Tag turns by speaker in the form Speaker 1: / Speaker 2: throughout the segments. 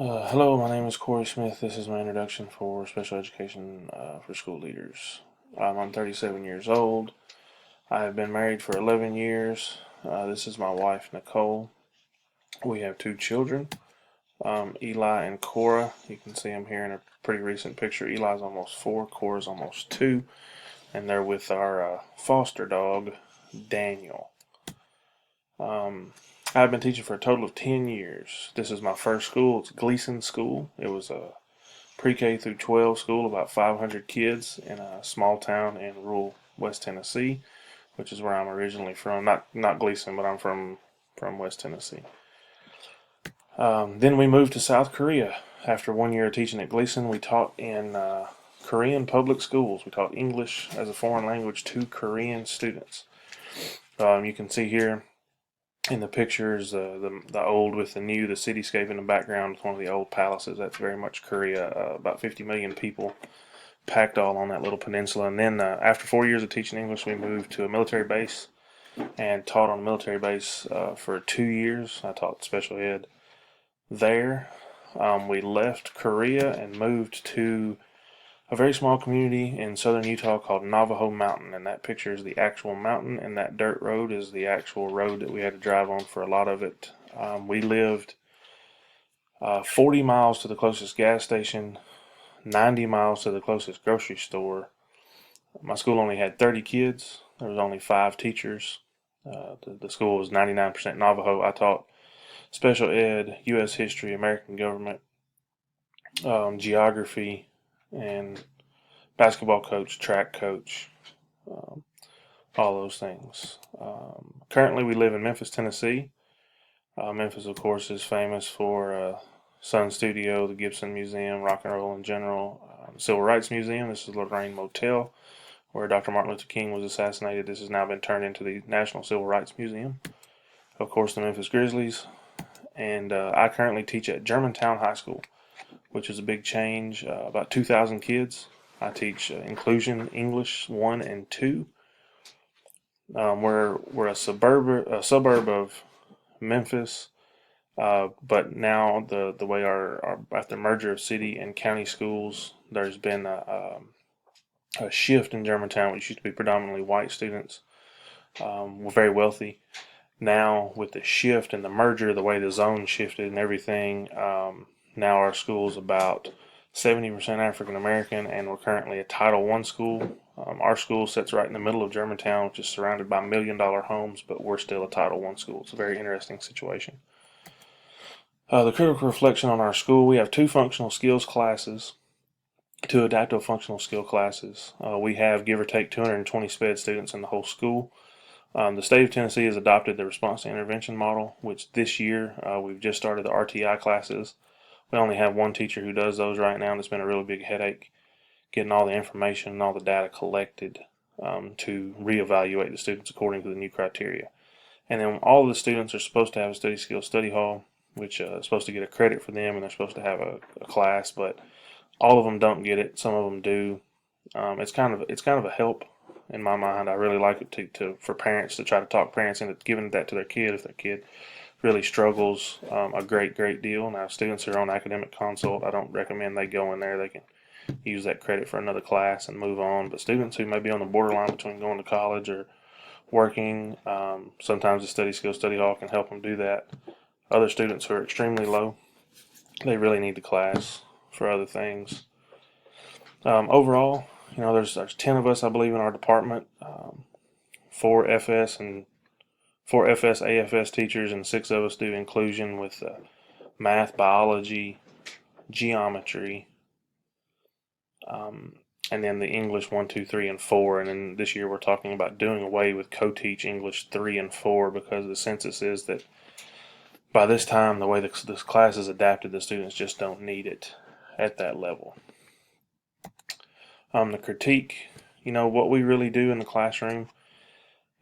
Speaker 1: Hello, my name is Corey Smith. This is my introduction for special education for school leaders. I'm 37 years old. I have been married for 11 years. This is my wife, Nicole. We have two children, Eli and Cora. You can see them here in a pretty recent picture. Eli's almost 4, Cora's almost 2, and they're with our foster dog, Daniel. I've been teaching for a total of 10 years. This is my first school. It's Gleason School. It was a pre-K through 12 school, about 500 kids in a small town in rural West Tennessee, which is where I'm originally from. Not Gleason, but I'm from West Tennessee. Then we moved to South Korea. After 1 year of teaching at Gleason, we taught in Korean public schools. We taught English as a foreign language to Korean students. You can see here in the pictures, the old with the new, the cityscape in the background is one of the old palaces. That's very much Korea. About 50 million people packed all on that little peninsula. And then after 4 years of teaching English, we moved to a military base and taught on a military base for 2 years. I taught special ed there. We left Korea and moved to a very small community in southern Utah called Navajo Mountain, and that picture is the actual mountain, and that dirt road is the actual road that we had to drive on for a lot of it. We lived 40 miles to the closest gas station, 90 miles to the closest grocery store. My school only had 30 kids. There was only 5 teachers. The school was 99% Navajo. I taught special ed, U.S. history, American government, geography, and basketball coach, track coach, um, all those things. Currently, we live in Memphis, Tennessee. Memphis, of course, is famous for Sun Studio, the Gibson Museum, rock and roll in general, the Civil Rights Museum. This is Lorraine Motel, where Dr. Martin Luther King was assassinated. This has now been turned into the National Civil Rights Museum. Of course, the Memphis Grizzlies. And I currently teach at Germantown High School, which is a big change. About 2,000 kids. I teach inclusion English 1 and 2. We're a suburb of Memphis, but now the way our after merger of city and county schools, there's been a shift in Germantown, which used to be predominantly white students. We're very wealthy. Now with the shift and the merger, the way the zone shifted and everything, now our school is about 70% African American, and we're currently a Title I school. Our school sits right in the middle of Germantown, which is surrounded by $1 million homes, but we're still a Title I school. It's a very interesting situation. The critical reflection on our school, we have 2 functional skills classes, 2 adaptive functional skill classes. We have, give or take, 220 SPED students in the whole school. The state of Tennessee has adopted the response to intervention model, which this year we've just started the RTI classes. We only have 1 teacher who does those right now, and it's been a really big headache getting all the information and all the data collected to reevaluate the students according to the new criteria. And then all of the students are supposed to have a study skills study hall, which is supposed to get a credit for them, and they're supposed to have a class, but all of them don't get it. Some of them do. It's kind of a help in my mind. I really like it for parents to try to talk parents into giving that to their kid if their kid really struggles a great deal. Now, students are on academic consult. I don't recommend they go in there. They can use that credit for another class and move on. But students who may be on the borderline between going to college or working, sometimes the study skills study hall can help them do that. Other students who are extremely low, they really need the class for other things. Overall, there's 10 of us, I believe, in our department. 4 FS and 4 FS AFS teachers, and 6 of us do inclusion with math, biology, geometry, and then the English 1, 2, 3, and 4. And then this year we're talking about doing away with co-teach English 3 and 4 because the census is that by this time, the way this class is adapted, the students just don't need it at that level. The critique, what we really do in the classroom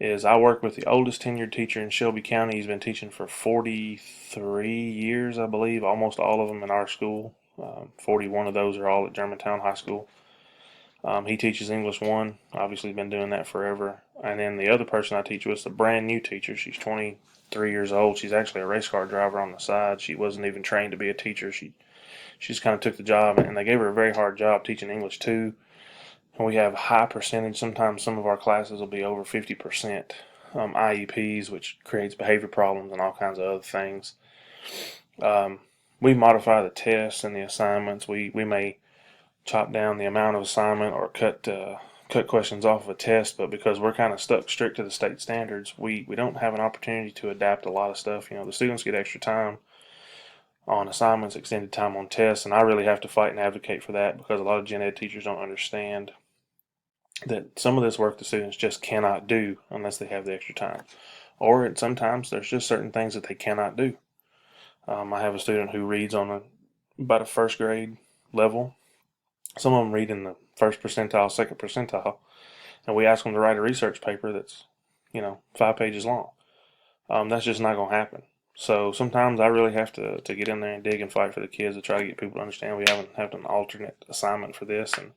Speaker 1: is I work with the oldest tenured teacher in Shelby County. He's been teaching for 43 years, I believe, almost all of them in our school. 41 of those are all at Germantown High School. He teaches English 1, obviously been doing that forever. And then the other person I teach with is a brand new teacher. She's 3 years old. She's actually a race car driver on the side. She wasn't even trained to be a teacher. She just kind of took the job, and they gave her a very hard job teaching English too. And we have a high percentage. Sometimes some of our classes will be over 50% IEPs, which creates behavior problems and all kinds of other things. Um, we modify the tests and the assignments. We may chop down the amount of assignment or cut questions off of a test, but because we're kind of stuck strict to the state standards, we don't have an opportunity to adapt a lot of stuff. The students get extra time on assignments, extended time on tests, and I really have to fight and advocate for that because a lot of gen ed teachers don't understand that some of this work the students just cannot do unless they have the extra time. Or sometimes there's just certain things that they cannot do. I have a student who reads on about a first grade level. Some of them read in the first percentile, second percentile, and we ask them to write a research paper that's, 5 pages long. That's just not going to happen. So sometimes I really have to get in there and dig and fight for the kids to try to get people to understand we haven't had an alternate assignment for this and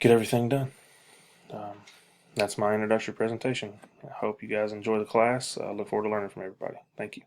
Speaker 1: get everything done. That's my introductory presentation. I hope you guys enjoy the class. I look forward to learning from everybody. Thank you.